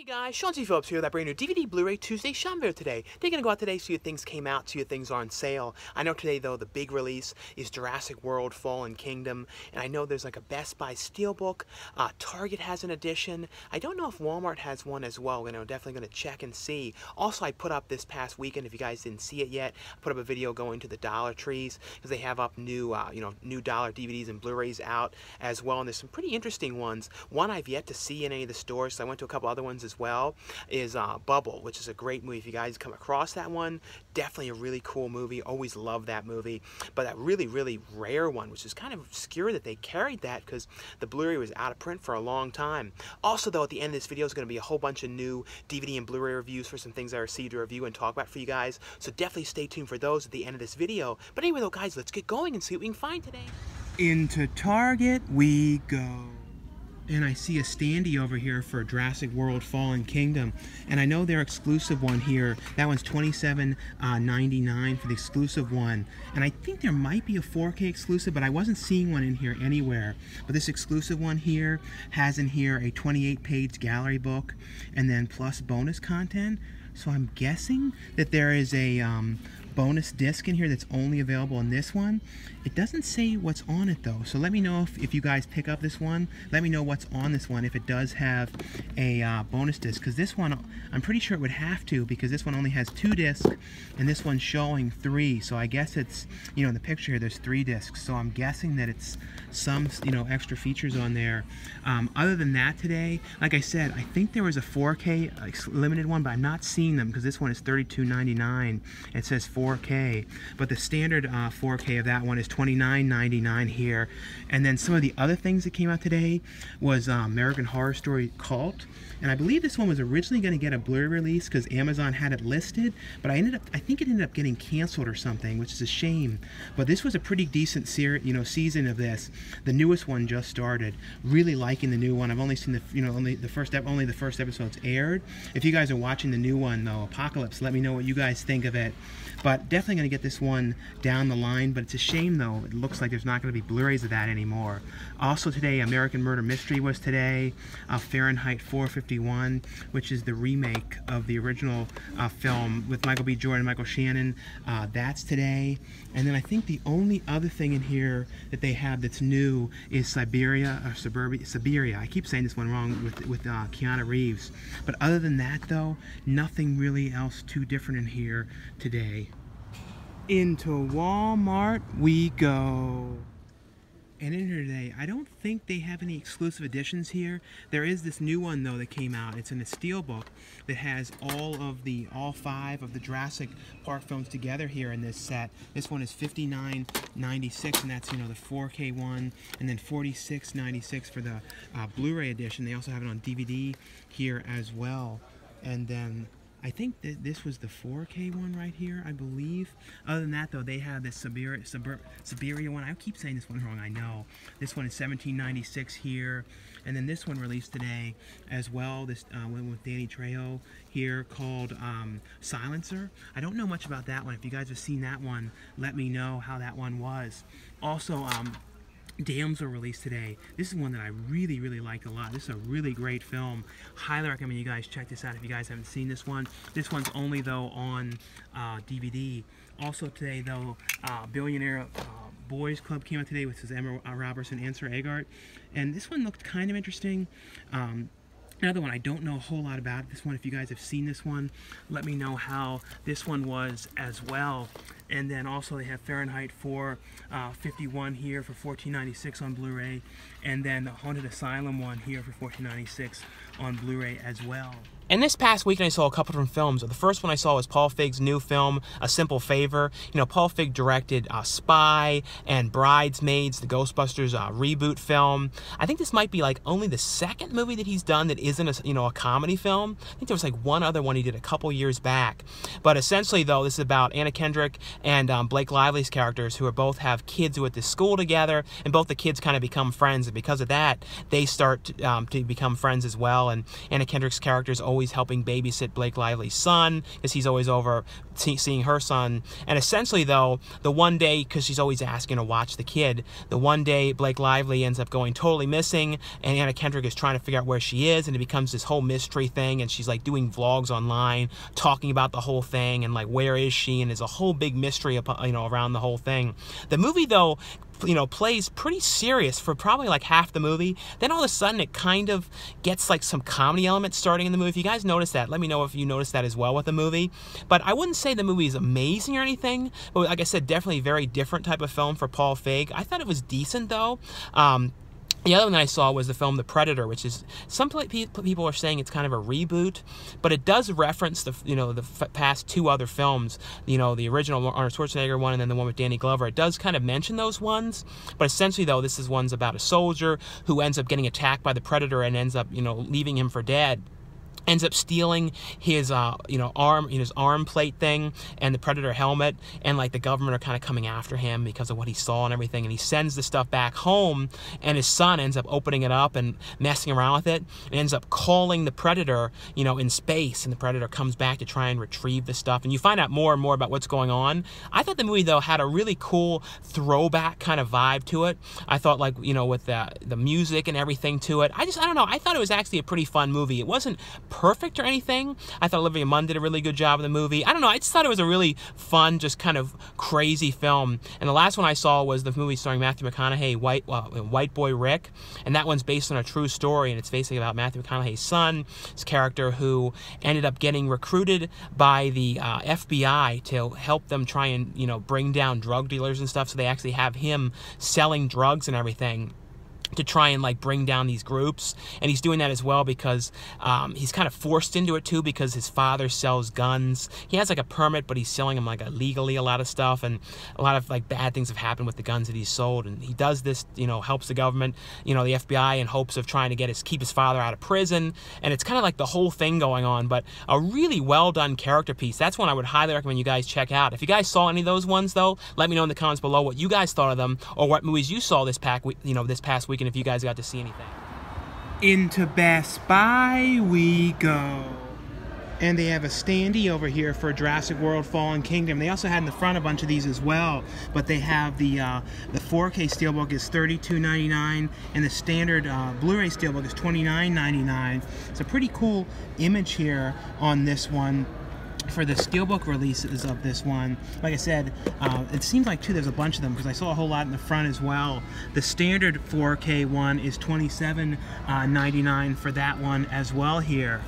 Hey guys, Sean C. Phillips here with that brand new DVD Blu-ray Tuesday shopping video today. They're going to go out today, see what things came out, see what things are on sale. I know today though the big release is Jurassic World Fallen Kingdom, and I know there's like a Best Buy Steelbook. Target has an edition. I don't know if Walmart has one as well. Definitely going to check and see. Also, I put up this past weekend, if you guys didn't see it yet, I put up a video going to the Dollar Trees because they have up new, new dollar DVDs and Blu-rays out as well, and there's some pretty interesting ones. One I've yet to see in any of the stores, so I went to a couple other ones as well, is Bubble, which is a great movie. If you guys come across that one, definitely a really cool movie. Always love that movie. But that really, really rare one, which is kind of obscure that they carried that because the Blu-ray was out of print for a long time. Also, though, at the end of this video is going to be a whole bunch of new DVD and Blu-ray reviews for some things I received to review and talk about for you guys. So definitely stay tuned for those at the end of this video. But anyway, though, guys, let's get going and see what we can find today. Into Target we go. And I see a standee over here for Jurassic World Fallen Kingdom, and I know their exclusive one here, that one's $27.99 for the exclusive one, and I think there might be a 4K exclusive, but I wasn't seeing one in here anywhere. But this exclusive one here has in here a 28-page gallery book and then plus bonus content, so I'm guessing that there is a bonus disc in here that's only available in this one. It doesn't say what's on it though, so let me know if you guys pick up this one. Let me know what's on this one if it does have a bonus disc, because this one I'm pretty sure it would have to, because this one only has 2 discs and this one's showing 3, so I guess it's, in the picture here there's 3 discs, so I'm guessing that it's some extra features on there. Other than that today, like I said, I think there was a 4K limited one, but I'm not seeing them because this one is $32.99. It says 4K, but the standard 4K of that one is $29.99 here. And then some of the other things that came out today was American Horror Story Cult, and I believe this one was originally going to get a Blu-ray release because Amazon had it listed, but I think it ended up getting canceled or something, which is a shame. But this was a pretty decent season of this. The newest one just started. Really liking the new one. I've only seen only the first episodes aired. If you guys are watching the new one though, Apocalypse, let me know what you guys think of it. But definitely going to get this one down the line, but it's a shame though, it looks like there's not going to be Blu-rays of that anymore. Also today, American Murder Mystery was today, Fahrenheit 451, which is the remake of the original film with Michael B. Jordan and Michael Shannon. That's today. And then I think the only other thing in here that they have that's new is Siberia. I keep saying this one wrong with Keanu Reeves. But other than that though, nothing really else too different in here today. Into Walmart we go. And in here today, I don't think they have any exclusive editions here. There is this new one though that came out. It's in a steelbook that has all 5 of the Jurassic Park films together here in this set. This one is $59.96, and that's the 4K one, and then $46.96 for the Blu-ray edition. They also have it on DVD here as well. And then I think that this was the 4K one right here, I believe. Other than that, though, they have this Siberia one. I keep saying this one wrong, I know. This one is $17.96 here. And then this one released today as well. This one with Danny Trejo here called Silencer. I don't know much about that one. If you guys have seen that one, let me know how that one was. Also, Damsel released today. This is one that I really, really liked a lot. This is a really great film. Highly recommend you guys check this out if you guys haven't seen this one. This one's only though on DVD. Also today though, Billionaire Boys Club came out today, which is Emma Robertson and Sir Agart, and this one looked kind of interesting. Another one I don't know a whole lot about. This one, if you guys have seen this one, let me know how this one was as well. And then also they have Fahrenheit 451 here for $14.96 on Blu-ray, and then the Haunted Asylum one here for $14.96 on Blu-ray as well. And this past weekend I saw a couple different films. The first one I saw was Paul Feig's new film, A Simple Favor. Paul Feig directed Spy and Bridesmaids, the Ghostbusters reboot film. I think this might be like only the second movie that he's done that isn't a comedy film. I think there was like one other one he did a couple years back. But essentially though, this is about Anna Kendrick and Blake Lively's characters, who are both have kids who are at this school together, and both the kids kind of become friends, and because of that, they start to become friends as well. And Anna Kendrick's character is always helping babysit Blake Lively's son, because he's always over seeing her son. And essentially, though, the one day, because she's always asking to watch the kid, the one day Blake Lively ends up going totally missing, and Anna Kendrick is trying to figure out where she is, and it becomes this whole mystery thing, and she's like doing vlogs online talking about the whole thing, and like, where is she? And there's a whole big mystery, around the whole thing. The movie, though, plays pretty serious for probably like half the movie. Then all of a sudden it kind of gets like some comedy elements starting in the movie. If you guys notice that, let me know if you notice that as well with the movie. But I wouldn't say the movie is amazing or anything, but like I said, definitely a very different type of film for Paul Feig. I thought it was decent, though. The other one that I saw was the film The Predator, which is, some people are saying it's kind of a reboot, but it does reference the past two other films, the original Arnold Schwarzenegger one and then the one with Danny Glover. It does kind of mention those ones, but essentially, though, this is one's about a soldier who ends up getting attacked by the Predator and ends up, leaving him for dead. Ends up stealing his arm plate thing and the Predator helmet, and like the government are kind of coming after him because of what he saw and everything, and he sends the stuff back home, and his son ends up opening it up and messing around with it, and ends up calling the Predator in space, and the Predator comes back to try and retrieve the stuff, and you find out more and more about what's going on. I thought the movie, though, had a really cool throwback kind of vibe to it. I thought, like, with the music and everything to it, I don't know, I thought it was actually a pretty fun movie. It wasn't perfect or anything. I thought Olivia Munn did a really good job in the movie. I don't know, I just thought it was a really fun, just kind of crazy film. And the last one I saw was the movie starring Matthew McConaughey, White Boy Rick, and that one's based on a true story, and it's basically about Matthew McConaughey's son, his character, who ended up getting recruited by the FBI to help them try and, bring down drug dealers and stuff, so they actually have him selling drugs and everything to try and like bring down these groups. And he's doing that as well because he's kind of forced into it too, because his father sells guns. He has like a permit, but he's selling them like illegally, a lot of stuff, and a lot of like bad things have happened with the guns that he's sold. And he does this, helps the government, the FBI, in hopes of trying to keep his father out of prison. And it's kind of like the whole thing going on, but a really well done character piece. That's one I would highly recommend you guys check out. If you guys saw any of those ones, though, let me know in the comments below what you guys thought of them, or what movies you saw this past week, and if you guys got to see anything. Into Best Buy we go. And they have a standee over here for Jurassic World Fallen Kingdom. They also had in the front a bunch of these as well, but they have the 4K Steelbook is $32.99, and the standard Blu-ray Steelbook is $29.99. It's a pretty cool image here on this one for the Steelbook releases of this one. Like I said, it seems like, too, there's a bunch of them, because I saw a whole lot in the front as well. The standard 4K one is $27.99 for that one as well here.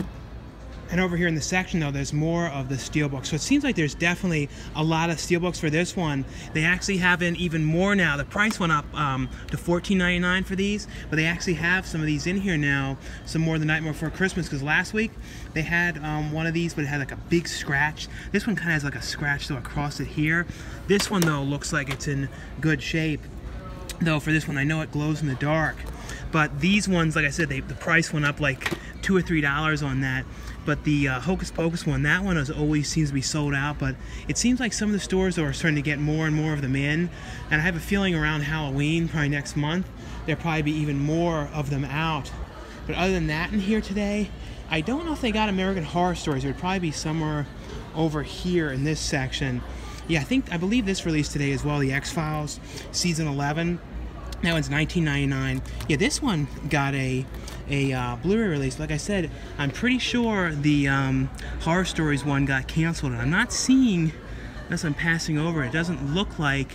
And over here in the section, though, there's more of the Steelbook. So it seems like there's definitely a lot of Steelbooks for this one. They actually have even more now. The price went up to $14.99 for these, but they actually have some of these in here now, some more than Nightmare Before Christmas, because last week they had one of these, but it had like a big scratch. This one kind of has like a scratch, though, across it here. This one, though, looks like it's in good shape. Though for this one, I know it glows in the dark. But these ones, like I said, the price went up like $2 or $3 on that. But the Hocus Pocus one, that one always seems to be sold out. But it seems like some of the stores are starting to get more and more of them in. And I have a feeling around Halloween, probably next month, there'll probably be even more of them out. But other than that in here today, I don't know if they got American Horror Stories. It would probably be somewhere over here in this section. Yeah, I believe this released today as well, the X-Files Season 11. That one's $19.99. Yeah, this one got a Blu-ray release. Like I said, I'm pretty sure the Horror Stories one got canceled. And I'm not seeing, as I'm passing over, it doesn't look like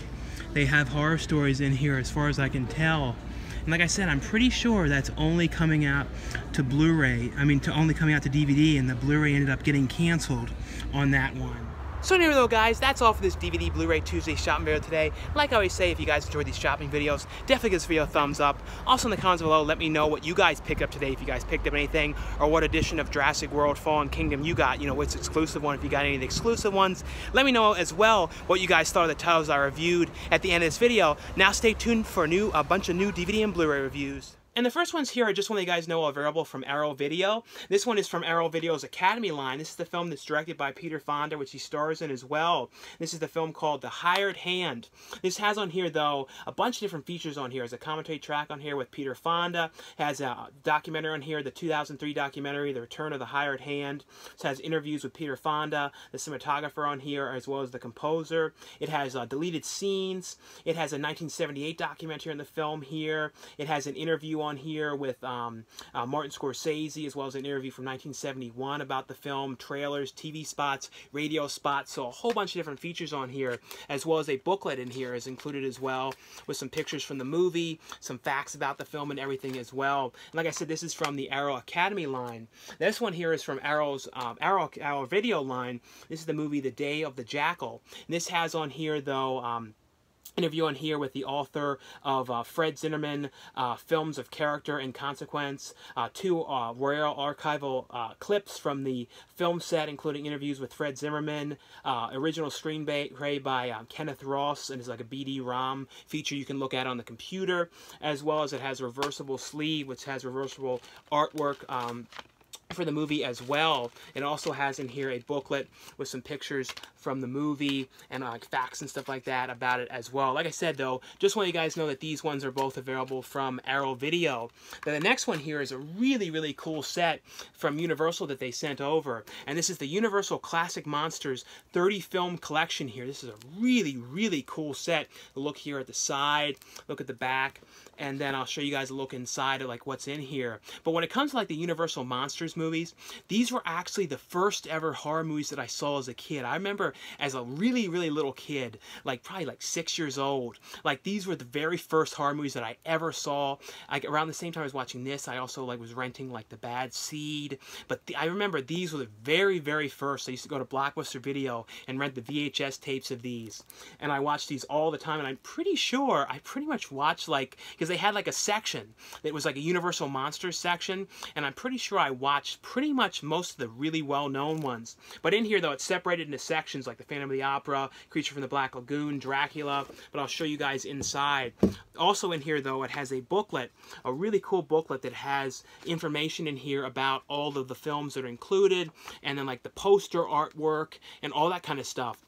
they have Horror Stories in here as far as I can tell. And like I said, I'm pretty sure that's only coming out to Blu-ray. Only coming out to DVD, and the Blu-ray ended up getting canceled on that one. So anyway, though, guys, that's all for this DVD Blu-ray Tuesday shopping video today. Like I always say, if you guys enjoyed these shopping videos, definitely give this video a thumbs up. Also in the comments below, let me know what you guys picked up today, if you guys picked up anything, or what edition of Jurassic World Fallen Kingdom you got, which exclusive one, if you got any of the exclusive ones. Let me know as well what you guys thought of the titles I reviewed at the end of this video. Now stay tuned for a bunch of new DVD and Blu-ray reviews. And the first ones here, I just want you guys know, are available from Arrow Video. This one is from Arrow Video's Academy line. This is the film that's directed by Peter Fonda, which he stars in as well. This is the film called The Hired Hand. This has on here, though, a bunch of different features on here. There's a commentary track on here with Peter Fonda. It has a documentary on here, the 2003 documentary, The Return of the Hired Hand. It has interviews with Peter Fonda, the cinematographer on here, as well as the composer. It has deleted scenes. It has a 1978 documentary on the film here. It has an interview on here with Martin Scorsese, as well as an interview from 1971 about the film, trailers, TV spots, radio spots, so a whole bunch of different features on here, as well as a booklet in here is included as well, with some pictures from the movie, some facts about the film and everything as well. And like I said, this is from the Arrow Academy line. This one here is from Arrow's Arrow Video line. This is the movie The Day of the Jackal. And this has on here, though, interview on here with the author of Fred Zinnemann, Films of Character and Consequence, 2 Royal Archival clips from the film set, including interviews with Fred Zimmerman, original screenplay by Kenneth Ross, and it's like a BD-ROM feature you can look at on the computer, as well as it has a reversible sleeve, which has reversible artwork for the movie as well. It also has in here a booklet with some pictures from the movie and like facts and stuff like that about it as well. Like I said, though, just want you guys know that these ones are both available from Arrow Video. Now the next one here is a really, really cool set from Universal that they sent over, and this is the Universal Classic Monsters 30 film collection here. This is a really, really cool set. Look here at the side, look at the back, and then I'll show you guys a look inside of like what's in here. But when it comes to like the Universal Monsters movies, these were actually the first ever horror movies that I saw as a kid. I remember as a really, really little kid, like probably like 6 years old, like these were the very first horror movies that I ever saw. Like around the same time I was watching this, I also like was renting like The Bad Seed. But I remember these were the very, very first. I used to go to Blockbuster Video and rent the VHS tapes of these, and I watched these all the time. And I'm pretty sure I pretty much watched, like, because they had like a section that was like a Universal Monsters section, and I'm pretty sure I watched pretty much most of the really well-known ones. But in here, though, it's separated into sections like the Phantom of the Opera, Creature from the Black Lagoon, Dracula, but I'll show you guys inside. Also in here, though, it has a booklet, a really cool booklet that has information in here about all of the films that are included, and then like the poster artwork and all that kind of stuff.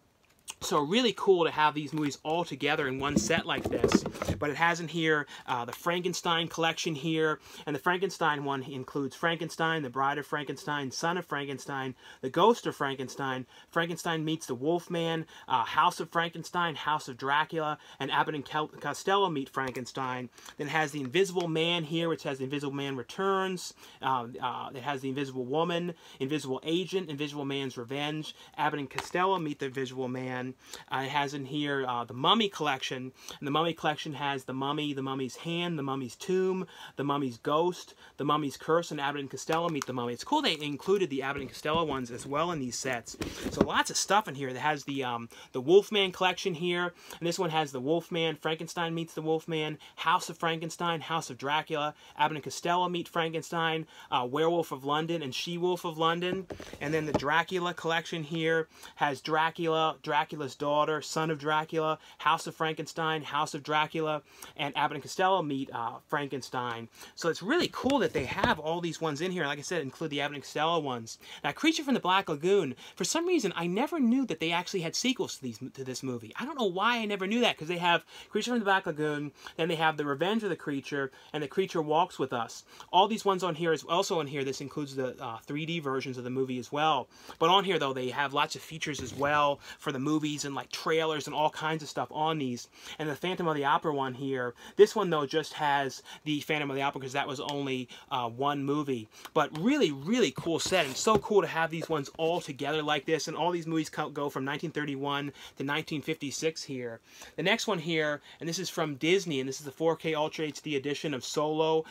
So really cool to have these movies all together in one set like this. But it has in here the Frankenstein collection here, and the Frankenstein one includes Frankenstein, The Bride of Frankenstein, Son of Frankenstein, The Ghost of Frankenstein, Frankenstein Meets the Wolfman, House of Frankenstein, House of Dracula, and Abbott and Costello Meet Frankenstein. Then it has The Invisible Man here, which has The Invisible Man Returns. It has The Invisible Woman, Invisible Agent, Invisible Man's Revenge, Abbott and Costello Meet the Invisible Man. It has in here the Mummy collection, and the Mummy collection has The Mummy, The Mummy's Hand, The Mummy's Tomb, The Mummy's Ghost, The Mummy's Curse, and Abbott and Costello Meet the Mummy. It's cool they included the Abbott and Costello ones as well in these sets. So lots of stuff in here. That has the Wolfman collection here, and this one has the Wolfman, Frankenstein Meets the Wolfman, House of Frankenstein, House of Dracula, Abbott and Costello Meet Frankenstein, Werewolf of London, and She-Wolf of London. And then the Dracula collection here has Dracula, Dracula's Daughter, Son of Dracula, House of Frankenstein, House of Dracula, and Abbott and Costello Meet Frankenstein. So it's really cool that they have all these ones in here. Like I said, include the Abbott and Costello ones. Now, Creature from the Black Lagoon, for some reason, I never knew that they actually had sequels to this movie. I don't know why I never knew that, because they have Creature from the Black Lagoon, then they have The Revenge of the Creature, and The Creature Walks with Us. All these ones on here is also on here. This includes the 3D versions of the movie as well. But on here, though, they have lots of features as well for the movies and like trailers and all kinds of stuff on these. And the Phantom of the Opera one here, this one, though, just has the Phantom of the Opera because that was only one movie. But really, really cool set, and so cool to have these ones all together like this. And all these movies go from 1931 to 1956 here. The next one here, and this is from Disney, and this is the 4K Ultra HD edition of Solo,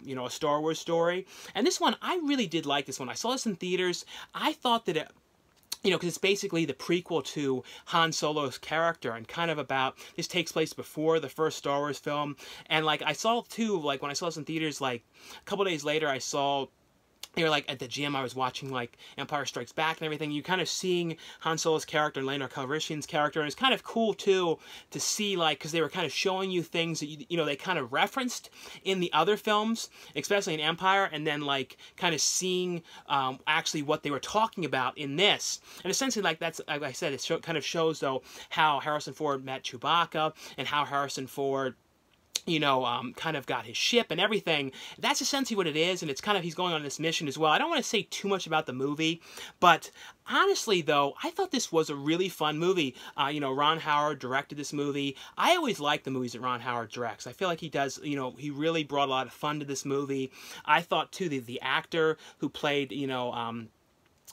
you know, A Star Wars Story. And this one, I really did like this one. I saw this in theaters. I thought that it, you know, because it's basically the prequel to Han Solo's character, and kind of about, this takes place before the first Star Wars film. And like I saw too, like when I saw this in theaters, like a couple days later I saw they were like at the gym. I was watching like Empire Strikes Back and everything. You kind of seeing Han Solo's character and Lando Calrissian's character, and it's kind of cool too to see, like, because they were kind of showing you things that you know they kind of referenced in the other films, especially in Empire, and then like kind of seeing actually what they were talking about in this. And essentially, like that's like I said, it kind of shows though how Harrison Ford met Chewbacca and how Harrison Ford, you know, kind of got his ship and everything. That's essentially what it is, and it's kind of, he's going on this mission as well. I don't want to say too much about the movie, but honestly, though, I thought this was a really fun movie. You know, Ron Howard directed this movie. I always like the movies that Ron Howard directs. I feel like he does, you know, he really brought a lot of fun to this movie. I thought, too, the actor who played, you know,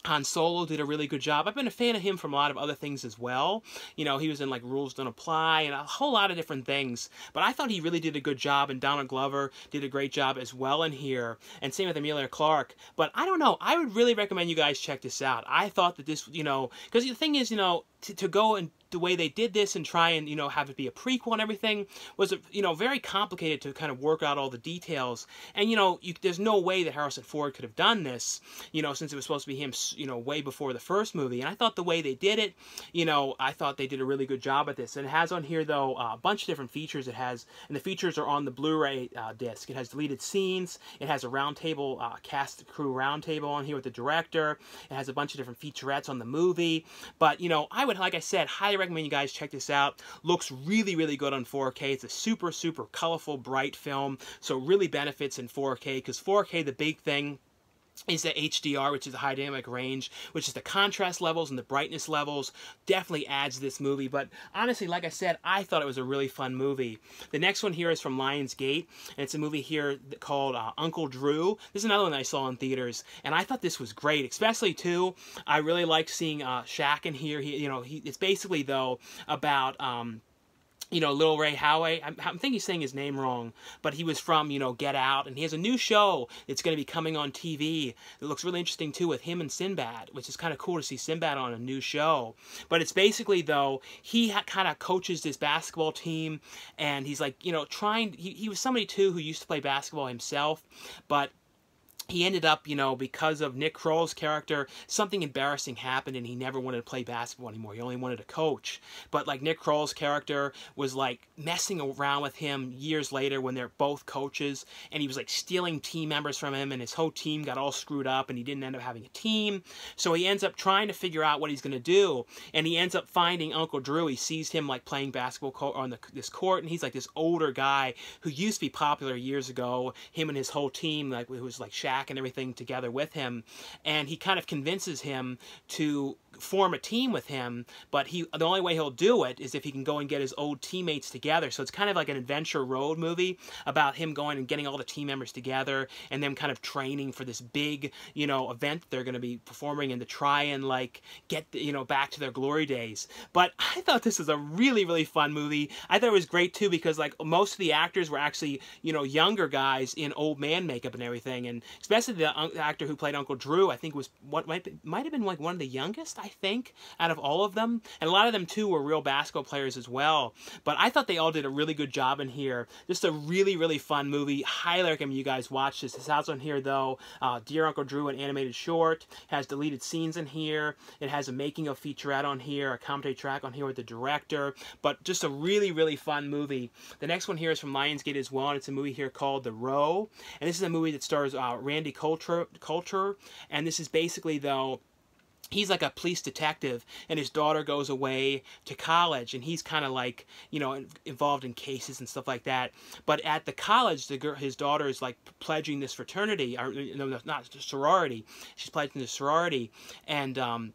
Han Solo did a really good job. I've been a fan of him from a lot of other things as well. You know, he was in like Rules Don't Apply and a whole lot of different things. But I thought he really did a good job, and Donald Glover did a great job as well in here. And same with Emilia Clarke. But I don't know. I would really recommend you guys check this out. I thought that this, you know, because the thing is, you know, to go and the way they did this and try and, you know, have it be a prequel and everything was, you know, very complicated to kind of work out all the details. And, you know, there's no way that Harrison Ford could have done this, you know, since it was supposed to be him, you know, way before the first movie. And I thought the way they did it, you know, I thought they did a really good job at this. And it has on here, though, a bunch of different features. It has, and the features are on the Blu-ray disc. It has deleted scenes. It has a roundtable, cast crew roundtable on here with the director. It has a bunch of different featurettes on the movie. But, you know, I would, like I said, highly recommend you guys check this out. Looks really, really good on 4K. It's a super, super colorful, bright film, so it really benefits in 4K, because 4K, the big thing is the HDR, which is the high dynamic range, which is the contrast levels and the brightness levels, definitely adds to this movie. But honestly, like I said, I thought it was a really fun movie. The next one here is from Lionsgate, and it's a movie here called Uncle Drew. This is another one that I saw in theaters, and I thought this was great, especially too, I really liked seeing Shaq in here. It's basically, though, about you know, Lil Ray Howe. I think he's saying his name wrong, but he was from, you know, Get Out, and he has a new show that's going to be coming on TV. It looks really interesting, too, with him and Sinbad, which is kind of cool to see Sinbad on a new show. But it's basically, though, he kind of coaches this basketball team, and he's like, you know, he was somebody, too, who used to play basketball himself, but he ended up, you know, because of Nick Kroll's character, something embarrassing happened and he never wanted to play basketball anymore. He only wanted to coach. But, like, Nick Kroll's character was, like, messing around with him years later when they're both coaches, and he was, like, stealing team members from him, and his whole team got all screwed up, and he didn't end up having a team. So he ends up trying to figure out what he's going to do, and he ends up finding Uncle Drew. He sees him, like, playing basketball on this court, and he's, like, this older guy who used to be popular years ago. Him and his whole team, like, it was, like, Shaq and everything together with him, and he kind of convinces him to form a team with him, but the only way he'll do it is if he can go and get his old teammates together. So it's kind of like an adventure road movie about him going and getting all the team members together and them kind of training for this big, you know, event that they're going to be performing, and to try and, like, get, you know, back to their glory days. But I thought this was a really, really fun movie. I thought it was great too, because, like, most of the actors were actually, you know, younger guys in old man makeup and everything, and especially the actor who played Uncle Drew, I think was what might have been like one of the youngest, I think, out of all of them. And a lot of them too were real basketball players as well. But I thought they all did a really good job in here. Just a really, really fun movie. Highly recommend you guys watch this. This has on here, though, Dear Uncle Drew, an animated short. It has deleted scenes in here. It has a making of featurette on here, a commentary track on here with the director. But just a really, really fun movie. The next one here is from Lionsgate as well, and it's a movie here called The Row. And this is a movie that stars Randy Coulter, and this is basically, though, he's like a police detective, and his daughter goes away to college, and he's kind of like, you know, involved in cases and stuff like that. But at the college, his daughter is like pledging this fraternity, or no, not sorority. She's pledging this sorority, and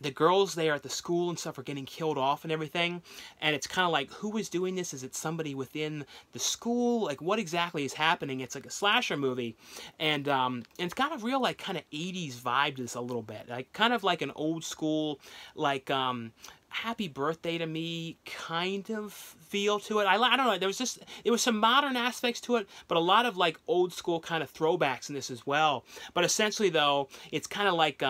the girls there at the school and stuff are getting killed off and everything, and it's kind of like, who is doing this? Is it somebody within the school? Like, what exactly is happening? It's like a slasher movie, and it's got a real, like, kind of 80s vibe to this a little bit, like kind of like an old school, like Happy Birthday to Me kind of feel to it. I don't know, there was some modern aspects to it, but a lot of, like, old school kind of throwbacks in this as well. But essentially, though, it's kind of like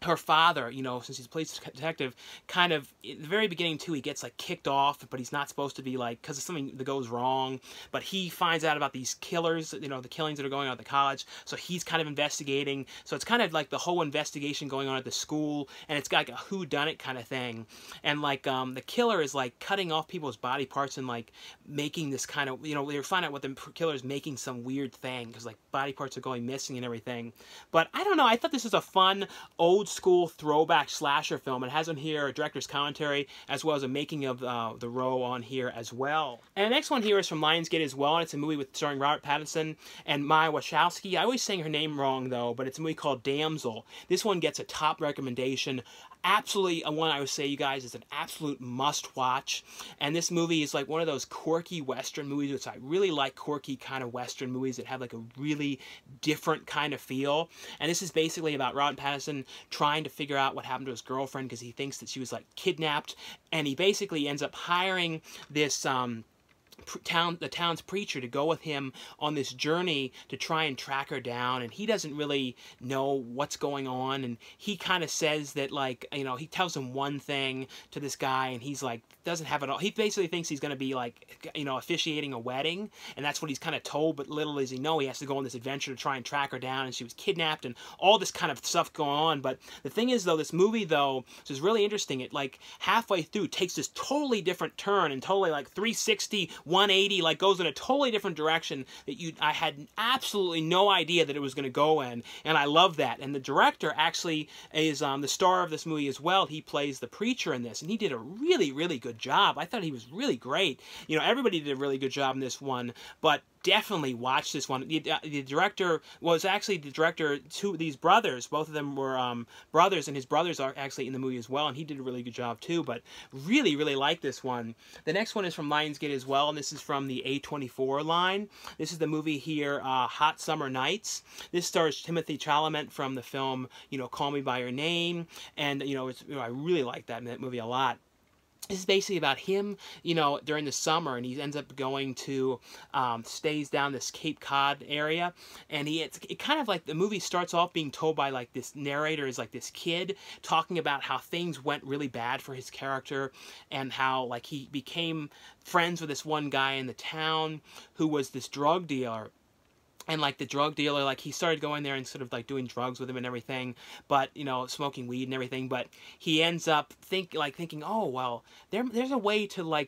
her father, you know, since he's a police detective, kind of, in the very beginning, too, he gets, like, kicked off, but he's not supposed to be, like, because of something that goes wrong, but he finds out about these killers, you know, the killings that are going on at the college, so he's kind of investigating, so it's kind of like the whole investigation going on at the school, and it's got like a whodunit kind of thing, and, like, the killer is, like, cutting off people's body parts and, like, making this kind of, you know, they find out what the killer is making some weird thing, because, like, body parts are going missing and everything, but I don't know, I thought this was a fun, old school throwback slasher film. It has on here a director's commentary as well as a making of the row on here as well. And the next one here is from Lionsgate as well, and it's a movie starring Robert Pattinson and Maya Wachowski. I always saying her name wrong though, but it's a movie called Damsel. This one gets a top recommendation. Absolutely one I would say, you guys, is an absolute must-watch. And this movie is like one of those quirky Western movies, which I really like, quirky kind of Western movies that have like a really different kind of feel. And this is basically about Robert Pattinson trying to figure out what happened to his girlfriend because he thinks that she was like kidnapped. And he basically ends up hiring this the town's preacher to go with him on this journey to try and track her down, and he doesn't really know what's going on, and he kind of says that, like, you know, he tells him one thing to this guy, and he's like, doesn't have it all. He basically thinks he's going to be, like, you know, officiating a wedding, and that's what he's kind of told, but little does he know he has to go on this adventure to try and track her down, and she was kidnapped, and all this kind of stuff going on. But the thing is, though, this movie, though, which is really interesting, it, like, halfway through takes this totally different turn, and totally, like, 360, 180, like, goes in a totally different direction that I had absolutely no idea that it was going to go in, and I love that. And the director actually is the star of this movie as well. He plays the preacher in this, and he did a really, really good job. I thought he was really great. You know, everybody did a really good job in this one, but definitely watch this one. The director was actually the director to these brothers. Both of them were brothers, and his brothers are actually in the movie as well, and he did a really good job too, but really, really like this one. The next one is from Lionsgate as well, and this is from the A24 line. This is the movie here, Hot Summer Nights. This stars Timothy Chalamet from the film, you know, Call Me By Your Name, and, you know, I really like that movie a lot. This is basically about him, you know, during the summer, and he ends up going to, stays down this Cape Cod area, and it kind of like, the movie starts off being told by, like, this narrator is like this kid talking about how things went really bad for his character, and how, like, he became friends with this one guy in the town who was this drug dealer. And, like, the drug dealer, like, he started going there and sort of, like, doing drugs with him and everything, but, you know, smoking weed and everything, but he ends up thinking, oh, well, there's a way to,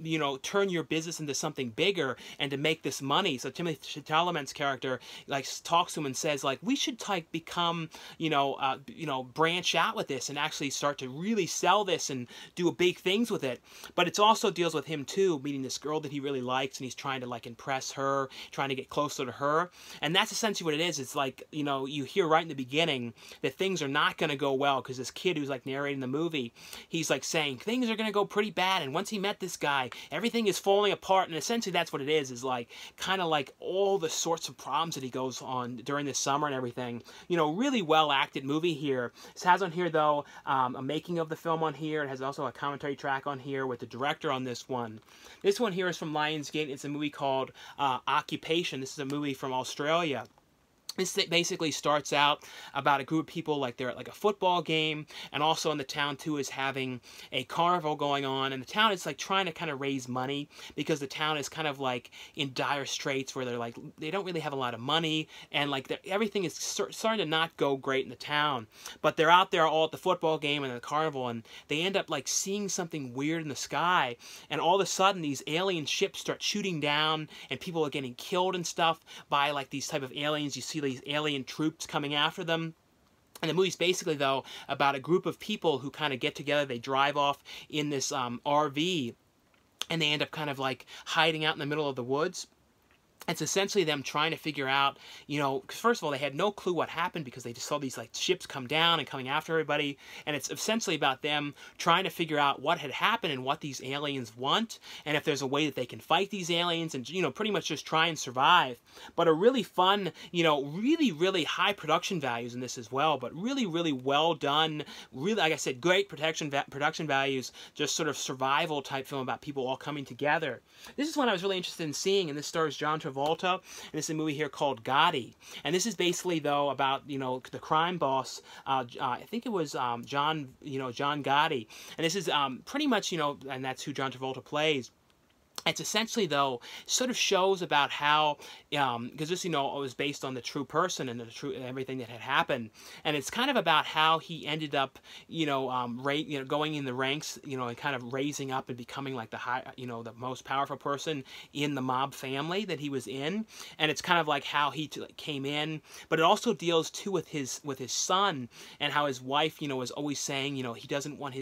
you know, turn your business into something bigger and to make this money. So Timothy Chalamet's character, like, talks to him and says, like, we should, like, become, you know, branch out with this and actually start to really sell this and do big things with it. But it also deals with him, too, meeting this girl that he really likes, and he's trying to, like, impress her, trying to get closer to her. And that's essentially what it is. It's like, you know, you hear right in the beginning that things are not going to go well, because this kid who's, like, narrating the movie, he's, like, saying things are going to go pretty bad, and once he met this guy, everything is falling apart. And essentially that's what it is like, kind of like all the sorts of problems that he goes on during the summer and everything. You know, really well acted movie here. It has on here, though, a making of the film on here. It has also a commentary track on here with the director on this one. This one here is from Lionsgate. It's a movie called Occupation. This is a movie from Australia. This basically starts out about a group of people, like they're at like a football game, and also in the town too is having a carnival going on, and the town is like trying to kind of raise money because the town is kind of like in dire straits where they're like, they don't really have a lot of money, and like everything is starting to not go great in the town. But they're out there all at the football game and the carnival, and they end up like seeing something weird in the sky, and all of a sudden these alien ships start shooting down, and people are getting killed and stuff by like these type of aliens. You see these alien troops coming after them. And the movie's basically, though, about a group of people who kind of get together. They drive off in this RV, and they end up kind of like hiding out in the middle of the woods. It's essentially them trying to figure out, you know, because first of all, they had no clue what happened because they just saw these, like, ships come down and coming after everybody. And it's essentially about them trying to figure out what had happened and what these aliens want, and if there's a way that they can fight these aliens and, you know, pretty much just try and survive. But a really fun, you know, really, really high production values in this as well, but really, really well done. Really, like I said, great production values, just sort of survival type film about people all coming together. This is one I was really interested in seeing, and this stars John Travolta, and this is a movie here called Gotti. And this is basically, though, about, you know, the crime boss, I think it was John Gotti. And this is pretty much, you know, and that's who John Travolta plays. It's essentially, though, sort of shows about how, because this, you know, was based on the true person and the true everything that had happened, and it's kind of about how he ended up, you know, going in the ranks, you know, and kind of raising up and becoming like the most powerful person in the mob family that he was in, and it's kind of like how he came in, but it also deals too with his son and how his wife, you know, was always saying, you know, she doesn't want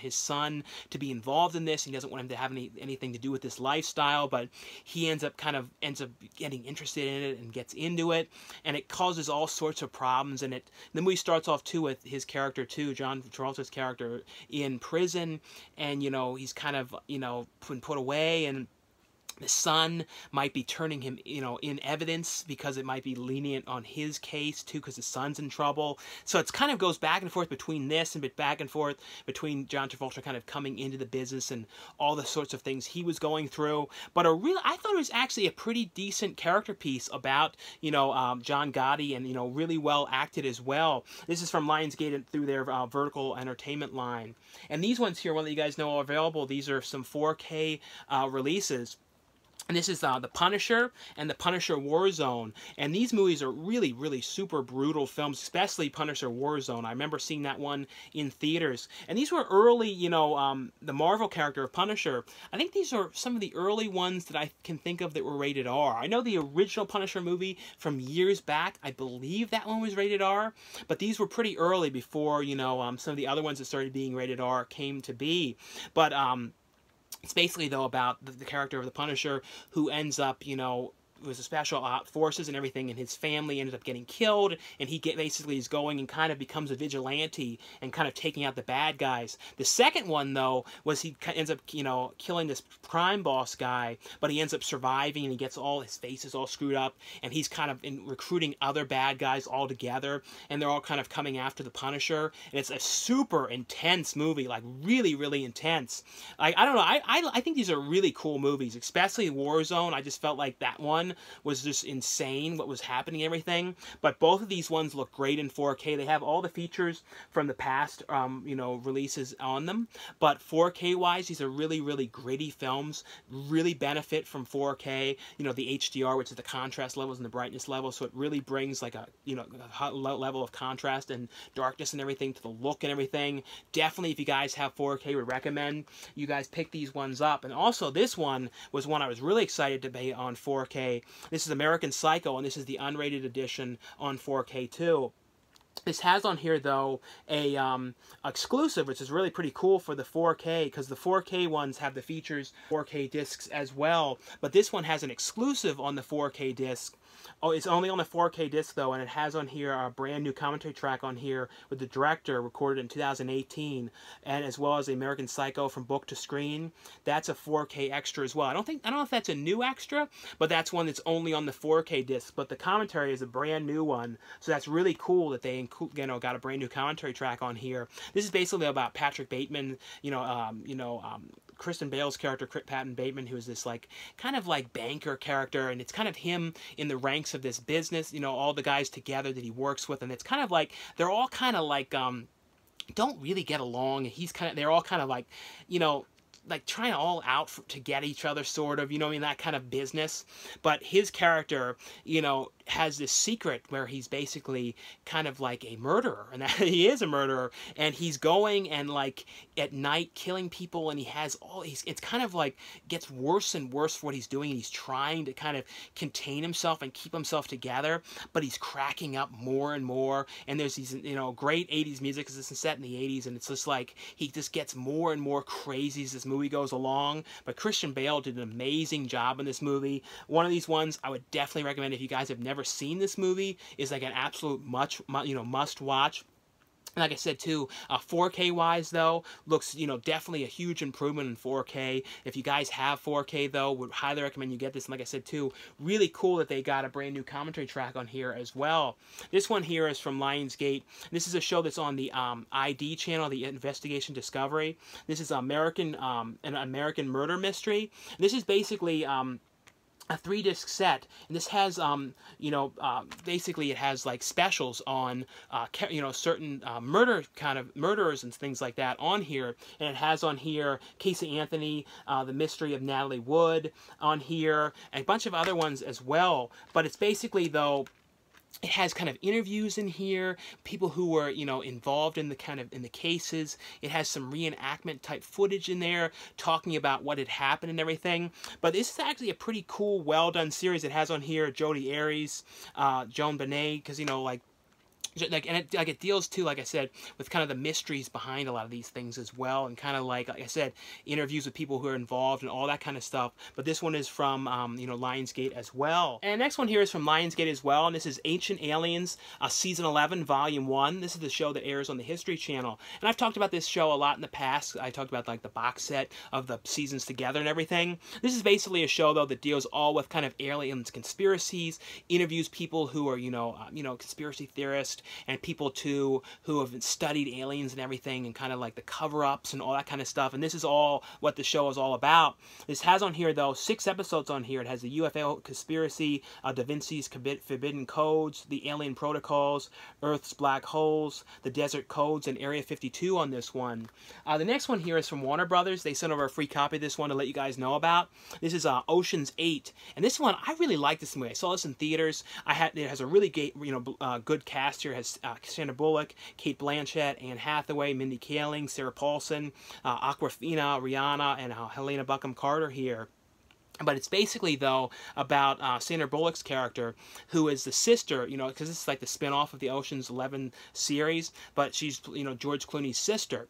his son to be involved in this, he doesn't want him to have anything to do with this lifestyle, but he ends up getting interested in it and gets into it, and it causes all sorts of problems. And the movie starts off too with his character too, John Travolta's character, in prison, and you know, he's kind of, you know, put away, and the son might be turning him, you know, in evidence because it might be lenient on his case too, because the son's in trouble. So it's kind of goes back and forth between this and back and forth between John Travolta kind of coming into the business and all the sorts of things he was going through. But I thought it was actually a pretty decent character piece about, you know, John Gotti, and, you know, really well acted as well. This is from Lionsgate through their Vertical Entertainment line. And these ones here, one that you guys know are available, these are some 4K releases. And this is The Punisher and The Punisher Warzone. And these movies are really, really super brutal films, especially Punisher Warzone. I remember seeing that one in theaters. And these were early, you know, the Marvel character of Punisher. I think these are some of the early ones that I can think of that were rated R. I know the original Punisher movie from years back, I believe that one was rated R. But these were pretty early before, you know, some of the other ones that started being rated R came to be. But, it's basically, though, about the character of the Punisher who ends up, you know, was a special forces and everything, and his family ended up getting killed, and he basically is going and kind of becomes a vigilante and kind of taking out the bad guys. The second one, though, was he ends up, you know, killing this crime boss guy, but he ends up surviving, and he gets all his faces all screwed up, and he's kind of recruiting other bad guys all together, and they're all kind of coming after the Punisher, and it's a super intense movie, like really, really intense. Like, I don't know, I think these are really cool movies, especially Warzone. I just felt like that one was just insane, what was happening and everything. But both of these ones look great in 4K. They have all the features from the past, you know, releases on them. But 4K wise, these are really, really gritty films. Really benefit from 4K. You know, the HDR, which is the contrast levels and the brightness levels. So it really brings like a, you know, a high level of contrast and darkness and everything to the look and everything. Definitely, if you guys have 4K, would recommend you guys pick these ones up. And also, this one was one I was really excited to be on 4K. This is American Psycho, and this is the unrated edition on 4K too. This has on here, though, a exclusive, which is really pretty cool for the 4K, because the 4K ones have the features 4K discs as well. But this one has an exclusive on the 4K disc. Oh, it's only on the 4K disc, though, and it has on here a brand new commentary track on here with the director, recorded in 2018, and as well as the American Psycho from book to screen. That's a 4K extra as well. I don't know if that's a new extra, but that's one that's only on the 4K disc. But the commentary is a brand new one, so that's really cool that they got a brand new commentary track on here. This is basically about Patrick Bateman, Kristen Bale's character, Patton Bateman, who is this like kind of like banker character, and it's kind of him in the ranks of this business, you know, all the guys together that he works with, and it's kind of like they're all kind of like don't really get along, and they're all kind of like, you know, like trying all out to get each other, sort of, you know what I mean, that kind of business. But his character, you know, has this secret where he's basically kind of like a murderer, and that he is a murderer, and he's going and like at night killing people, and it's kind of like gets worse and worse for what he's doing, and he's trying to kind of contain himself and keep himself together, but he's cracking up more and more. And there's these, you know, great 80s music, because this is set in the 80s, and it's just like he just gets more and more crazy as this movie goes along. But Christian Bale did an amazing job in this movie. One of these ones I would definitely recommend if you guys have never seen this movie. Is like an absolute must watch. And like I said too, 4K wise though, looks, you know, definitely a huge improvement in 4K. If you guys have 4K though, would highly recommend you get this. And like I said too, really cool that they got a brand new commentary track on here as well. This one here is from Lionsgate. This is a show that's on the ID channel, the Investigation Discovery. This is an American murder mystery. This is basically a 3-disc set, and this has basically it has like specials on certain murderers and things like that on here, and it has on here Casey Anthony, the mystery of Natalie Wood on here, and a bunch of other ones as well. But it's basically, though, it has kind of interviews in here, people who were, involved in the cases. It has some reenactment type footage in there, talking about what had happened and everything. But this is actually a pretty cool, well done series. It has on here Jodi Arias, Joan Benet, because it deals too, like I said, with kind of the mysteries behind a lot of these things as well, and kind of like I said, interviews with people who are involved and all that kind of stuff. But this one is from Lionsgate as well. And the next one here is from Lionsgate as well, and this is Ancient Aliens, Season 11, Volume 1. This is the show that airs on the History Channel, and I've talked about this show a lot in the past. I talked about like the box set of the seasons together and everything. This is basically a show, though, that deals all with kind of aliens, conspiracies, interviews people who are conspiracy theorists, and people too who have studied aliens and everything, and kind of like the cover-ups and all that kind of stuff. And this is all what the show is all about. This has on here, though, 6 episodes on here. It has the UFO conspiracy, Da Vinci's Forbidden Codes, the Alien Protocols, Earth's Black Holes, the Desert Codes, and Area 52 on this one. The next one here is from Warner Brothers. They sent over a free copy of this one to let you guys know about. This is Ocean's 8, and this one, I really like this movie. I saw this in theaters. It has a really good cast here. It has Sandra Bullock, Kate Blanchett, Anne Hathaway, Mindy Kaling, Sarah Paulson, Awkwafina, Rihanna, and Helena Bonham Carter here. But it's basically, though, about Sandra Bullock's character, who is the sister, because this is like the spin-off of the Ocean's 11 series, but she's, George Clooney's sister.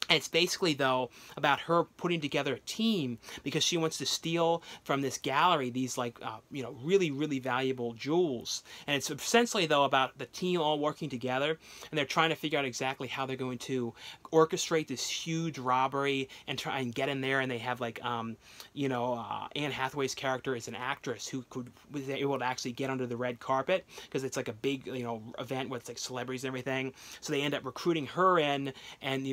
And it's basically, though, about her putting together a team because she wants to steal from this gallery these, really, really valuable jewels. And it's essentially, though, about the team all working together, and they're trying to figure out exactly how they're going to orchestrate this huge robbery and try and get in there. And they have, Anne Hathaway's character is an actress who was able to actually get under the red carpet because it's like a big, event with like celebrities and everything. So they end up recruiting her in, and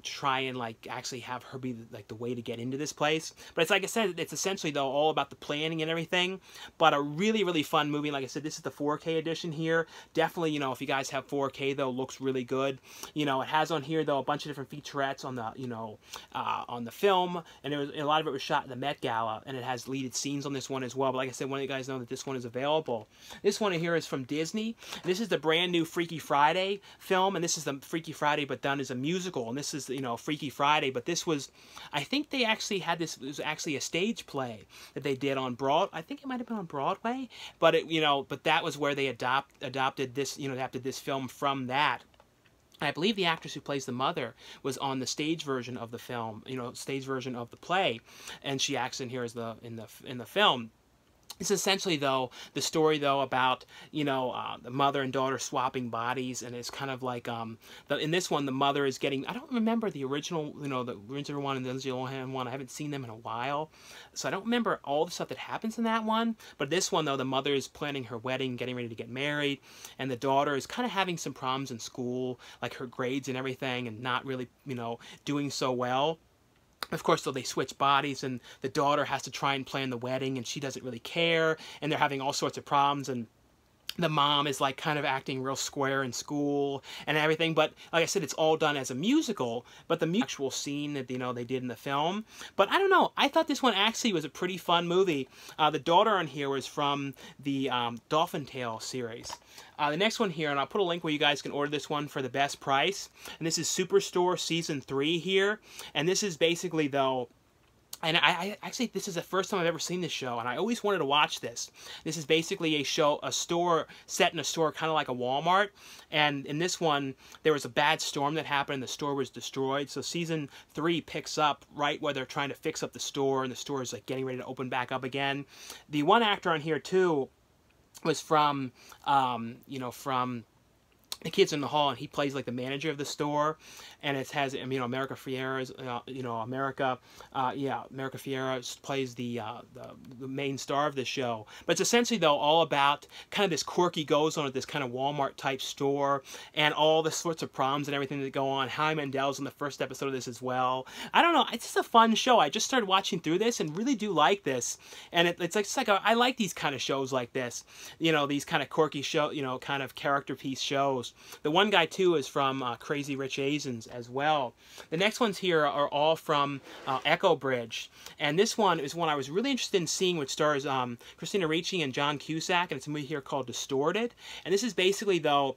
try and actually have her be the way to get into this place. But it's like I said, it's essentially, though, all about the planning and everything. But a really, really fun movie. Like I said, this is the 4K edition here. Definitely, if you guys have 4K, though, looks really good. It has on here, though, a bunch of different featurettes on the film, and a lot of it was shot at the Met Gala, and it has deleted scenes on this one as well. But like I said, one of you guys know that this one is available. This one here is from Disney. This is the brand new Freaky Friday film, and this is the Freaky Friday but done as a musical. And this is Freaky Friday, but this was, I think they actually had this, it was actually a stage play that they did on I think it might have been on Broadway, but but that was where they adopted this film from that. I believe the actress who plays the mother was on the stage version of the film, stage version of the play, and she acts in here as in the film. It's essentially, though, the story, though, about, the mother and daughter swapping bodies, and it's kind of like, in this one, the mother is getting, I don't remember the original, the original one and the Lindsay Lohan one. I haven't seen them in a while, so I don't remember all the stuff that happens in that one. But this one, though, the mother is planning her wedding, getting ready to get married, and the daughter is kind of having some problems in school, like her grades and everything, and not really, doing so well. Of course, though, they switch bodies, and the daughter has to try and plan the wedding, and she doesn't really care, and they're having all sorts of problems, and the mom is kind of acting real square in school and everything. But like I said, it's all done as a musical, but the actual scene that they did in the film. But I don't know, I thought this one actually was a pretty fun movie. The daughter on here was from the Dolphin Tale series. The next one here, and I'll put a link where you guys can order this one for the best price, and this is Superstore Season 3 here, and this is basically, though, and I actually, this is the first time I've ever seen this show, and I always wanted to watch this. This is basically a store set in a store, kind of like a Walmart. And in this one, there was a bad storm that happened, and the store was destroyed. So Season 3 picks up right where they're trying to fix up the store, and the store is getting ready to open back up again. The one actor on here too was from, the kids in the hall, and he plays like the manager of the store, and it has, you know, America Ferrera's, you know, America Ferrera plays the main star of the show. But it's essentially though all about kind of this quirky goes on at this kind of Walmart type store, and all the sorts of problems and everything that go on. Howie Mandel's in the first episode of this as well. I don't know, it's just a fun show. I just started watching through this and really do like this, and it's like I like these kind of shows like this, you know, these kind of quirky show, you know, kind of character piece shows. The one guy too is from Crazy Rich Asians as well. The next ones here are all from Echo Bridge, and this one is one I was really interested in seeing, which stars Christina Ricci and John Cusack, and it's a movie here called Distorted. And this is basically though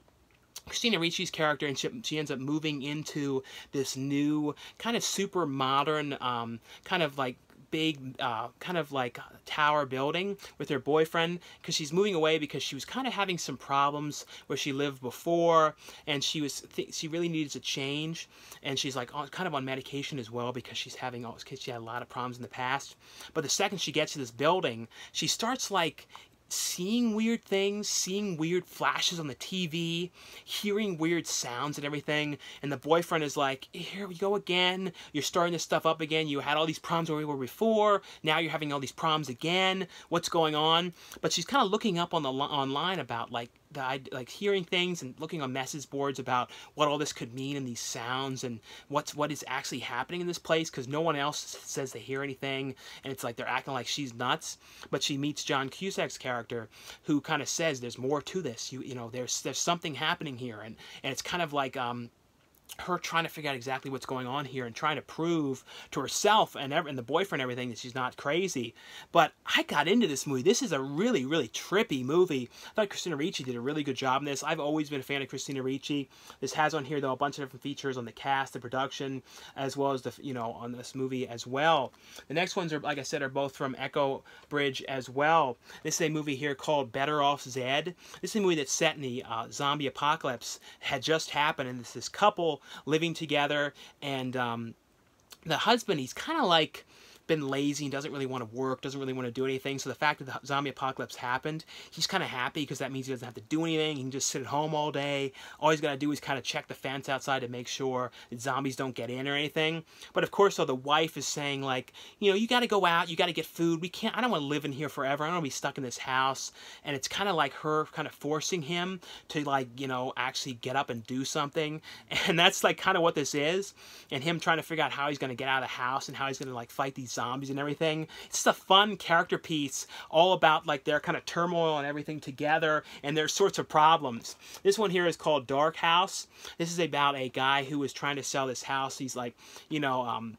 Christina Ricci's character, and she ends up moving into this new kind of super modern kind of like big kind of like tower building with her boyfriend, because she's moving away because she was kind of having some problems where she lived before, and she really needed to change, and she's like kind of on medication as well because she had a lot of problems in the past. But the second she gets to this building, she starts like seeing weird things, seeing weird flashes on the TV, hearing weird sounds and everything, and the boyfriend is like, here we go again, you're starting this stuff up again, you had all these problems where we were before, now you're having all these problems again, what's going on? But she's kind of looking up on the online about like hearing things and looking on message boards about what all this could mean and these sounds and what is actually happening in this place, because no one else says they hear anything, and it's like they're acting like she's nuts. But she meets John Cusack's character, who kind of says there's more to this. You know, there's something happening here, and it's kind of like her trying to figure out exactly what's going on here and trying to prove to herself and the boyfriend everything that she's not crazy. But I got into this movie. This is a really, really trippy movie. I thought Christina Ricci did a really good job in this. I've always been a fan of Christina Ricci. This has on here, though, a bunch of different features on the cast, the production, as well as the, you know, on this movie as well. The next ones are, like I said, are both from Echo Bridge as well. This is a movie here called Better Off Zed. This is a movie that's set in the zombie apocalypse had just happened, and it's this couple living together, and the husband, he's kind of like been lazy and doesn't really want to work, doesn't really want to do anything. So the fact that the zombie apocalypse happened, he's kind of happy because that means he doesn't have to do anything. He can just sit at home all day. All he's got to do is kind of check the fence outside to make sure that zombies don't get in or anything. But of course, though, the wife is saying like, you know, you got to go out, you got to get food. I don't want to live in here forever. I don't want to be stuck in this house. And it's kind of like her kind of forcing him to, like, you know, actually get up and do something. And that's like kind of what this is. And him trying to figure out how he's going to get out of the house and how he's going to like fight these zombies and everything. It's just a fun character piece, all about like their kind of turmoil and everything together and their sorts of problems. This one here is called Dark House. This is about a guy who is trying to sell this house. He's like, you know,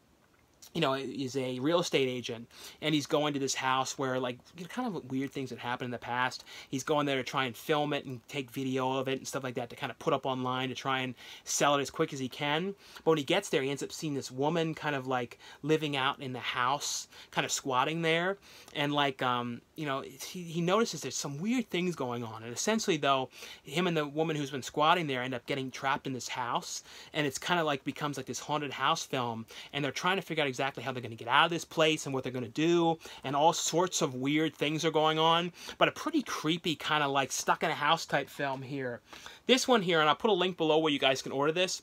he's a real estate agent, and he's going to this house where, like, kind of weird things that happened in the past. He's going there to try and film it and take video of it and stuff like that to kind of put up online to try and sell it as quick as he can. But when he gets there, he ends up seeing this woman kind of, like, living out in the house, kind of squatting there. And, like, you know, he notices there's some weird things going on. And essentially, though, him and the woman who's been squatting there end up getting trapped in this house. And it's kind of like becomes like this haunted house film. And they're trying to figure out exactly how they're going to get out of this place and what they're going to do, and all sorts of weird things are going on, but a pretty creepy kind of like stuck in a house type film here. This one here, and I'll put a link below where you guys can order this.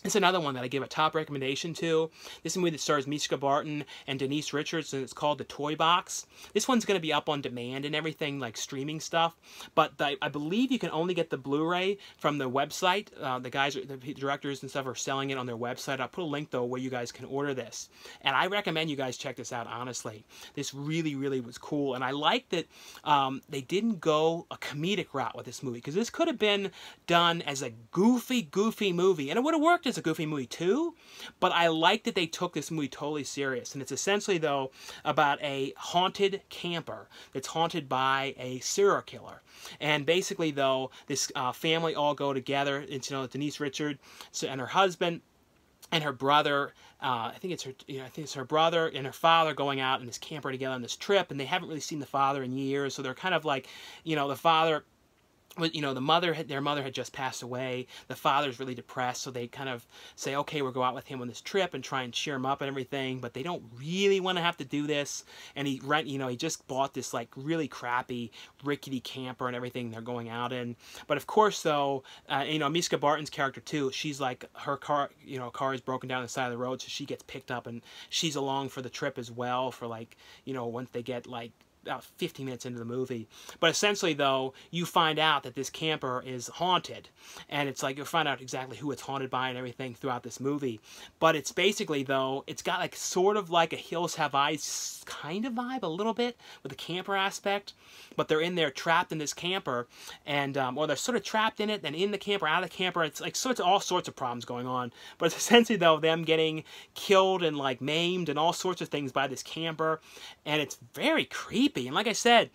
It's another one that I give a top recommendation to. This is a movie that stars Mishka Barton and Denise Richards, and it's called The Toy Box. This one's going to be up on demand and everything, like streaming stuff, but I believe you can only get the Blu-ray from the website. The guys, the directors and stuff are selling it on their website. I'll put a link, though, where you guys can order this. And I recommend you guys check this out, honestly. This really, really was cool, and I like that they didn't go a comedic route with this movie, because this could have been done as a goofy movie, and it would have worked as a goofy movie too, but I like that they took this movie totally serious. And it's essentially, though, about a haunted camper that's haunted by a serial killer. And basically, though, this family all go together. It's, you know, Denise Richards and her husband and her brother. I think it's her brother and her father going out in this camper together on this trip, and they haven't really seen the father in years, so they're kind of like, you know, the father you know, their mother had just passed away. The father's really depressed, so they kind of say, okay, we'll go out with him on this trip and try and cheer him up and everything, but they don't really want to have to do this. And he just bought this like really crappy rickety camper and everything they're going out in. But of course, though, you know, Miska Barton's character too, she's like, her car, you know, car is broken down on the side of the road, so she gets picked up and she's along for the trip as well, for like, you know, once they get like 15 minutes into the movie. But essentially, though, you find out that this camper is haunted, and it's like you'll find out exactly who it's haunted by and everything throughout this movie. But it's basically, though, it's got like sort of like a Hills Have Eyes kind of vibe, a little bit, with the camper aspect. But they're in there trapped in this camper, and or they're sort of trapped in it, and in the camper, out of the camper. It's like all sorts of problems going on. But it's essentially, though, them getting killed and like maimed and all sorts of things by this camper, and it's very creepy. And like I said,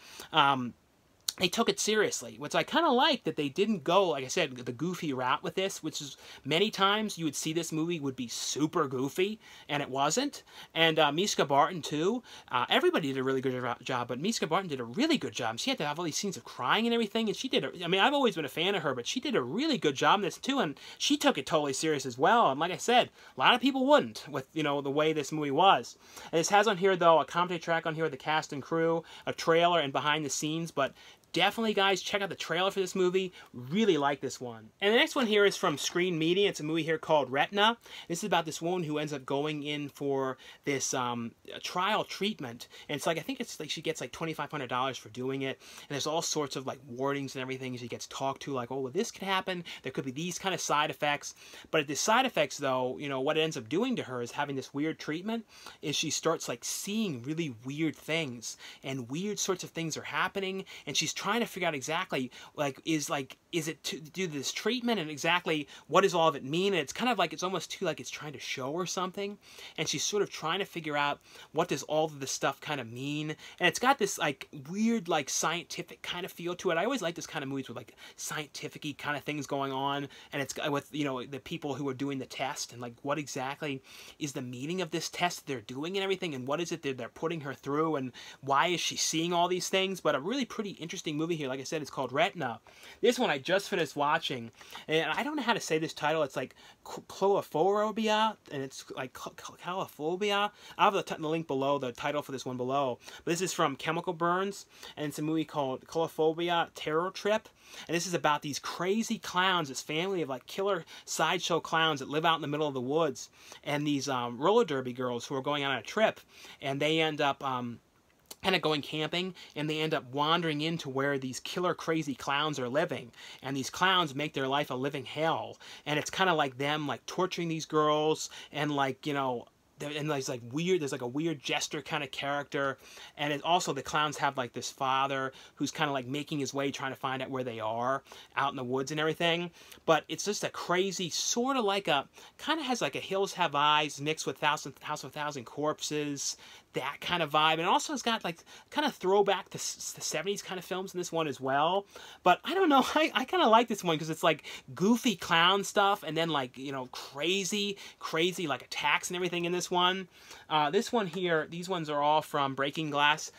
they took it seriously, which I kind of like, that they didn't go, like I said, the goofy route with this, which is many times you would see this movie would be super goofy, and it wasn't. And Miska Barton, too. Everybody did a really good job, but Miska Barton did a really good job. She had to have all these scenes of crying and everything, and she did I mean, I've always been a fan of her, but she did a really good job in this, too, and she took it totally serious as well. And like I said, a lot of people wouldn't, with, you know, the way this movie was. And this has on here, though, a commentary track on here with the cast and crew, a trailer, and behind the scenes, but definitely, guys, check out the trailer for this movie. Really like this one. And the next one here is from Screen Media. It's a movie here called Retina. This is about this woman who ends up going in for this trial treatment. And it's like, I think it's like she gets like $2,500 for doing it. And there's all sorts of like warnings and everything. She gets talked to like, oh, well, this could happen. There could be these kind of side effects. But the side effects, though, you know, what it ends up doing to her is having this weird treatment is she starts like seeing really weird things. And weird sorts of things are happening. And she's trying to figure out exactly, is it to do this treatment, and exactly what does all of it mean. And it's kind of like, it's almost too like it's trying to show her something, and she's sort of trying to figure out what does all of this stuff kind of mean. And it's got this like weird like scientific kind of feel to it. I always like this kind of movies with like scientific-y kind of things going on, and it's with, you know, the people who are doing the test, and like what exactly is the meaning of this test they're doing and everything, and what is it that they're putting her through, and why is she seeing all these things. But a really pretty interesting movie here. Like I said, it's called Retina. This one I just finished watching, and I don't know how to say this title. It's like Cloaphobia, and it's like Calophobia. I'll have the link below, the title for this one below. But this is from Chemical Burns, and it's a movie called Calophobia Terror Trip. And this is about these crazy clowns, this family of like killer sideshow clowns that live out in the middle of the woods, and these roller derby girls who are going on a trip, and they end up kind of going camping, and they end up wandering into where these killer crazy clowns are living, and these clowns make their life a living hell. And it's kind of like them like torturing these girls, and like, you know, and there's like a weird jester kind of character. And it also, the clowns have like this father who's kind of like making his way, trying to find out where they are out in the woods and everything. But it's just a crazy, sort of like a, kind of has like a Hills Have Eyes mixed with House of a Thousand Corpses, that kind of vibe. And also it's got like kind of throwback to the 70s kind of films in this one as well. But I don't know, I kind of like this one because it's like goofy clown stuff, and then like, you know, crazy like attacks and everything in this one. This one here, these ones are all from Breaking Glass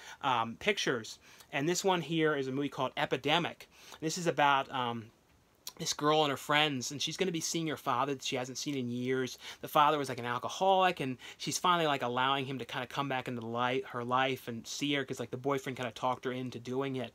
Pictures. And this one here is a movie called Epidemic. This is about this girl and her friends, and she's going to be seeing her father that she hasn't seen in years. The father was like an alcoholic, and she's finally like allowing him to kind of come back into her life and see her, because like the boyfriend kind of talked her into doing it.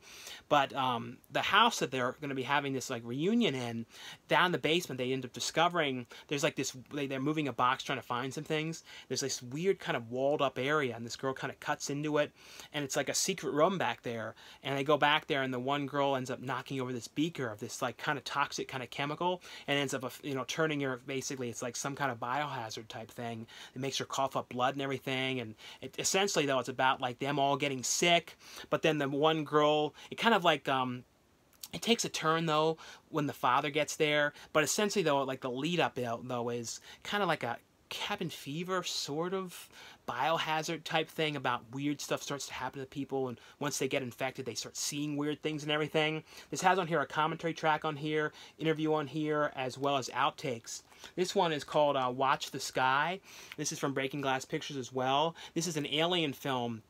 But the house that they're going to be having this like reunion in, down in the basement, they end up discovering there's like this, they're moving a box trying to find some things. There's this weird kind of walled up area, and this girl kind of cuts into it, and it's like a secret room back there. And they go back there, and the one girl ends up knocking over this beaker of this like kind of toxic kind of chemical, and ends up, you know, turning her, basically it's like some kind of biohazard type thing. It makes her cough up blood and everything. And it, essentially though, it's about like them all getting sick. But then the one girl, it kind of like it takes a turn though when the father gets there. But essentially though, like the lead up though is kind of like a cabin fever sort of biohazard type thing, about weird stuff starts to happen to people, and once they get infected they start seeing weird things and everything. This has on here a commentary track on here, interview on here, as well as outtakes. This one is called Watch the Sky. This is from Breaking Glass Pictures as well. This is an alien film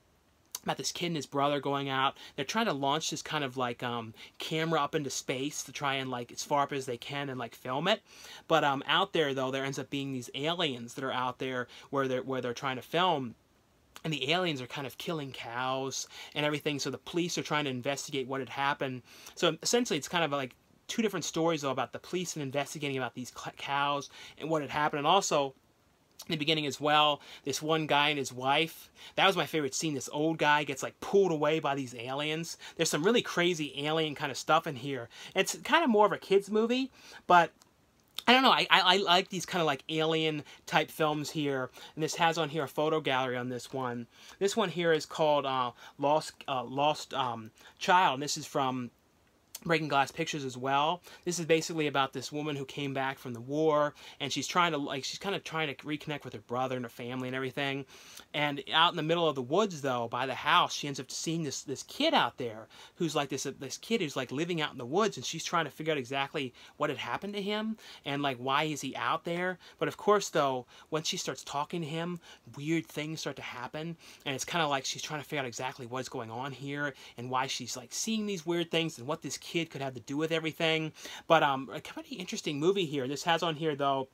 about this kid and his brother going out. They're trying to launch this kind of like camera up into space to try and like as far up as they can and like film it. But out there though, there ends up being these aliens that are out there where they're trying to film. And the aliens are kind of killing cows and everything. So the police are trying to investigate what had happened. So essentially it's kind of like two different stories though about the police and investigating about these cows and what had happened. And also in the beginning as well, this one guy and his wife, that was my favorite scene. This old guy gets like pulled away by these aliens. There's some really crazy alien kind of stuff in here. It's kind of more of a kid's movie, but I don't know, I like these kind of like alien type films here. And this has on here a photo gallery on this one. This one here is called Lost Child, and this is from Breaking Glass Pictures as well. This is basically about this woman who came back from the war, and she's kind of trying to reconnect with her brother and her family and everything. And out in the middle of the woods though, by the house, she ends up seeing this kid out there who's like this kid who's like living out in the woods, and she's trying to figure out exactly what had happened to him and like why is he out there. But of course though, once she starts talking to him, weird things start to happen, and it's kind of like she's trying to figure out exactly what's going on here and why she's like seeing these weird things and what this kid could have to do with everything. But a pretty interesting movie here. This has on here though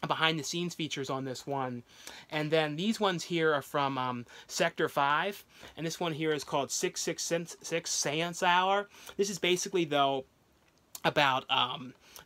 behind the scenes features on this one. And then these ones here are from Sector 5, and this one here is called 666 Seance Hour. This is basically though about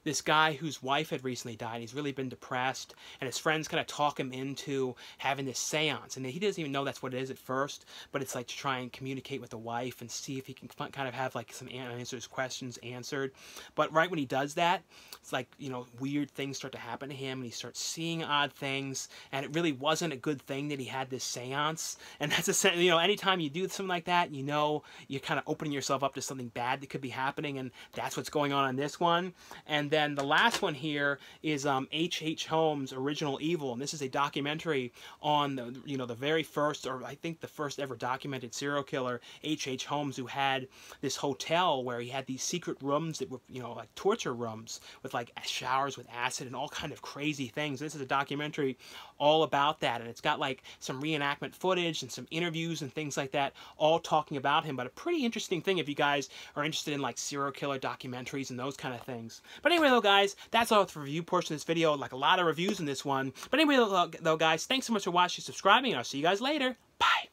this guy whose wife had recently died. He's really been depressed, and his friends kind of talk him into having this seance, and he doesn't even know that's what it is at first, but it's like to try and communicate with the wife and see if he can kind of have like some answers, questions answered. But right when he does that, it's like, you know, weird things start to happen to him, and he starts seeing odd things, and it really wasn't a good thing that he had this seance. And that's a, you know, anytime you do something like that, you know, you're kind of opening yourself up to something bad that could be happening, and that's what's going on this one. And then the last one here is H.H. Holmes' Original Evil, and this is a documentary on the, you know, the very first, or I think the first ever documented serial killer, H.H. Holmes, who had this hotel where he had these secret rooms that were, you know, like torture rooms with like showers with acid and all kind of crazy things. This is a documentary all about that, and it's got like some reenactment footage and some interviews and things like that, all talking about him. But a pretty interesting thing if you guys are interested in like serial killer documentaries and those kind of things. But anyway though guys, that's all for the review portion of this video. Like a lot of reviews in this one. But anyway though guys, thanks so much for watching, subscribing, and I'll see you guys later. Bye!